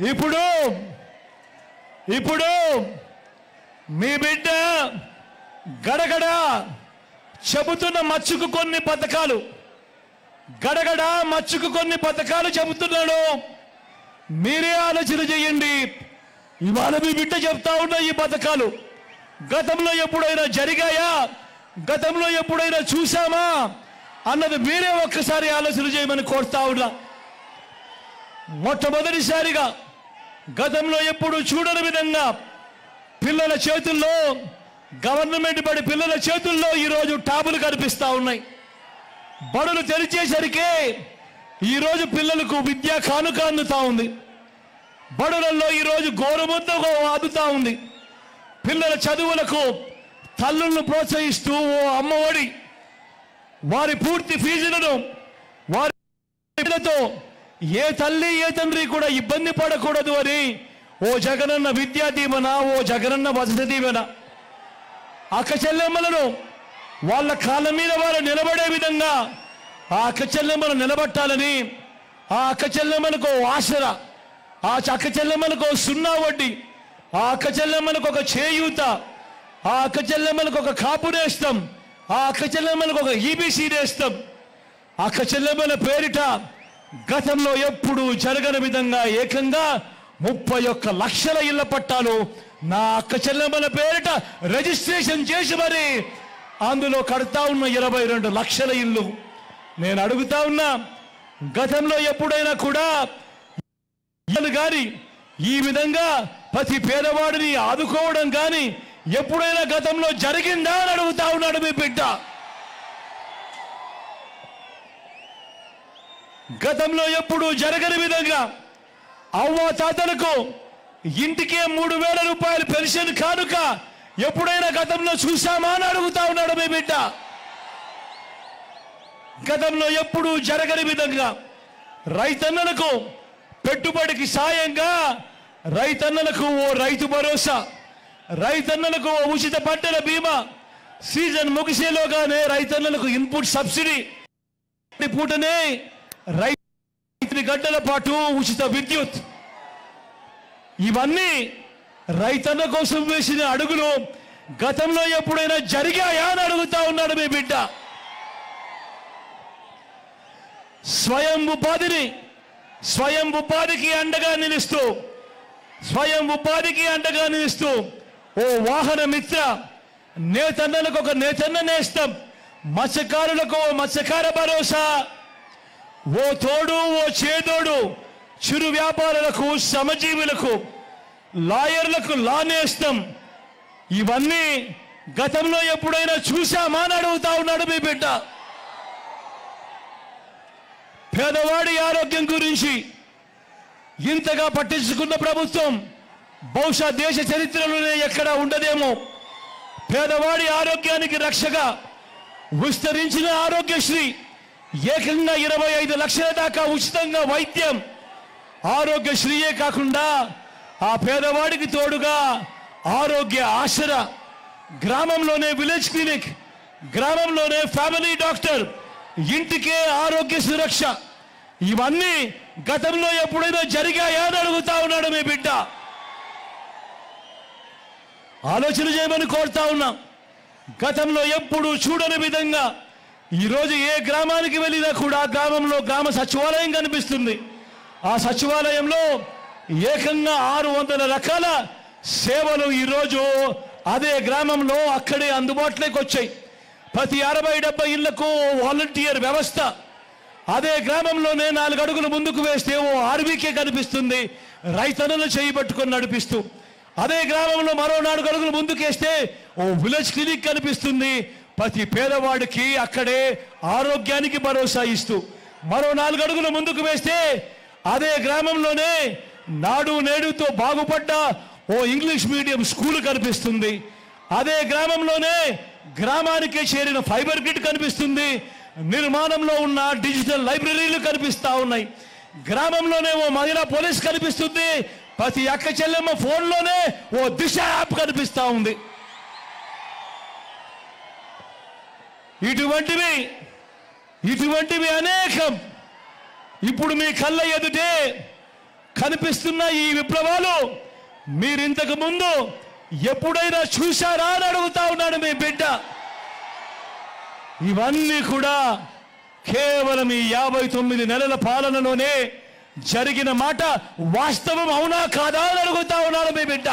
ఇప్పుడు ఇప్పుడు మీ బిడ్డ గడగడ చెబుతున్న మచ్చుకు కొన్ని పథకాలు, గడగడ మచ్చుకు కొన్ని పథకాలు చెబుతున్నాడు. మీరే ఆలోచన చేయండి. ఇవాళ మీ బిడ్డ చెప్తా ఉన్న ఈ పథకాలు గతంలో ఎప్పుడైనా జరిగాయా, గతంలో ఎప్పుడైనా చూసామా అన్నది మీరే ఒక్కసారి ఆలోచన చేయమని కోరుతా ఉన్నా. మొట్టమొదటిసారిగా గతంలో ఎప్పుడు చూడని విధంగా పిల్లల చేతుల్లో, గవర్నమెంట్ బడి పిల్లల చేతుల్లో ఈరోజు ట్యాబులు కనిపిస్తా ఉన్నాయి. బడులు తెరిచేసరికి ఈరోజు పిల్లలకు విద్యా కానుక అందుతా ఉంది. బడులలో ఈరోజు గోరుముద్ద అందుతా ఉంది. పిల్లల చదువులకు తల్లులను ప్రోత్సహిస్తూ ఓ అమ్మఒడి, వారి పూర్తి ఫీజులను వారితో ఏ తల్లి ఏ తండ్రి కూడా ఇబ్బంది పడకూడదు అని ఓ జగనన్న విద్యా దీవెన, ఓ జగనన్న వసతి దీవెన, అక్క చెల్లెమ్మలను వాళ్ళ కాళ్ళ మీద వారు నిలబడే విధంగా ఆ అక్క చెల్లెమ్మను నిలబట్టాలని, ఆ అక్క చెల్లెమ్మలకు ఆసరా, ఆ అక్క చెల్లెమ్మలకు సున్నా వడ్డీ, ఆ అక్క చెల్లెమ్మలకు ఒక చేయూత, ఆ అక్క చెల్లెమ్మలకు ఒక కాపు నేస్తం, ఆ అక్క చెల్లెమ్మలకు ఒక ఈబీసీ నేస్తం, అక్క చెల్లెమ్మల పేరిట గతంలో ఎప్పుడు జరగని విధంగా ఏకంగా 31 లక్షల ఇళ్ల పట్టాలు నా అక్క చెల్లెమ్మల పేరిట రిజిస్ట్రేషన్ చేసి మరి అందులో కడతా ఉన్న 22 లక్షల ఇల్లు. నేను అడుగుతా ఉన్నా, గతంలో ఎప్పుడైనా కూడా కానీ ఈ విధంగా ప్రతి పేదవాడిని ఆదుకోవడం కానీ ఎప్పుడైనా గతంలో జరిగిందా అని అడుగుతా ఉన్నాడు మీ బిడ్డ. గతంలో ఎప్పుడు జరగని విధంగా అవ్వ తాతలకు ఇంటికే 3,000 రూపాయలు పెన్షన్ కానుక ఎప్పుడైనా గతంలో చూసామా అని అడుగుతా ఉన్నాడు మీ బిడ్డ. గతంలో ఎప్పుడు జరగని విధంగా రైతన్నలకు పెట్టుబడికి సాయంగా రైతన్నలకు ఓ రైతు భరోసా, రైతన్నలకు ఓ ఉచిత పంటల బీమా, సీజన్ ముగిసేలోగానే రైతన్నలకు ఇన్పుట్ సబ్సిడీ, పూటనే రైతు గంటల పాటు ఉచిత విద్యుత్, ఇవన్నీ రైతన్న కోసం వేసిన అడుగులు గతంలో ఎప్పుడైనా జరిగాయా అని అడుగుతా ఉన్నాడు మీ బిడ్డ. స్వయం ఉపాధికి అండగా నిలుస్తూ ఓ వాహన మిత్ర, నేతన్నలకు ఒక నేతన్న నేస్తం, మత్స్యకారులకు ఓ మత్స్యకార భరోసా, ఓ తోడు ఓ చేదోడు, చిరు వ్యాపారులకు, శ్రమజీవులకు, లాయర్లకు లా నేస్తం, ఇవన్నీ గతంలో ఎప్పుడైనా చూసామా అని అడుగుతా ఉన్నాడు మీ బిడ్డ. పేదవాడి ఆరోగ్యం గురించి ఇంతగా పట్టించుకున్న ప్రభుత్వం బహుశా దేశ చరిత్రలోనే ఎక్కడా ఉండదేమో. పేదవాడి ఆరోగ్యానికి రక్షగా విస్తరించిన ఆరోగ్యశ్రీ, ఏకంగా 25 లక్షల దాకా ఉచితంగా వైద్యం. ఆరోగ్యశ్రీయే కాకుండా ఆ పేదవాడికి తోడుగా ఆరోగ్య ఆసరా, గ్రామంలోనే విలేజ్ క్లినిక్, గ్రామంలోనే ఫ్యామిలీ డాక్టర్, ఇంటికే ఆరోగ్య సురక్ష, ఇవన్నీ గతంలో ఎప్పుడైనా జరిగాయా అని అడుగుతా ఉన్నాడు మీ బిడ్డ. ఆలోచన చేయమని కోరుతా ఉన్నాం. గతంలో ఎప్పుడు చూడని విధంగా ఈరోజు ఏ గ్రామానికి వెళ్ళినా కూడా గ్రామంలో గ్రామ సచివాలయం కనిపిస్తుంది. ఆ సచివాలయంలో ఏకంగా 600 రకాల సేవలు ఈరోజు అదే గ్రామంలో అక్కడే అందుబాటులోకి వచ్చాయి. ప్రతి 60-70 ఇళ్లకు వాలంటీర్ వ్యవస్థ, అదే గ్రామంలోనే 4 అడుగులు ముందుకు వేస్తే ఓ ఆర్బీకే కనిపిస్తుంది, రైతన్నలు చేయబట్టుకొని నడిపిస్తూ. అదే గ్రామంలో మరో 4 అడుగులు ముందుకేస్తే ఓ విలేజ్ క్లినిక్ కనిపిస్తుంది, ప్రతి పేదవాడికి అక్కడే ఆరోగ్యానికి భరోసా ఇస్తూ. మరో 4 అడుగులు ముందుకు వేస్తే అదే గ్రామంలోనే నాడు నేడుతో బాగుపడ్డ ఓ ఇంగ్లీష్ మీడియం స్కూల్ కనిపిస్తుంది. అదే గ్రామంలోనే గ్రామానికే చేరిన ఫైబర్ గ్రిడ్ కనిపిస్తుంది, నిర్మాణంలో ఉన్న డిజిటల్ లైబ్రరీలు కనిపిస్తా ఉన్నాయి. గ్రామంలోనే ఓ మహిళా పోలీస్ కనిపిస్తుంది, ప్రతి అక్క చెల్లెమ్మ ఫోన్లోనే ఓ దిశ యాప్ కనిపిస్తా ఉంది. ఇటువంటివి అనేకం ఇప్పుడు మీ కళ్ళ ఎదుటే కనిపిస్తున్న ఈ విప్లవాలు మీరింతకు ముందు ఎప్పుడైనా చూశారా అని అడుగుతా ఉన్నాడు మీ బిడ్డ. ఇవన్నీ కూడా కేవలం ఈ 59 నెలల పాలనలోనే జరిగిన మాట వాస్తవం అవునా కాదా అని అడుగుతా ఉన్నాడు మీ బిడ్డ.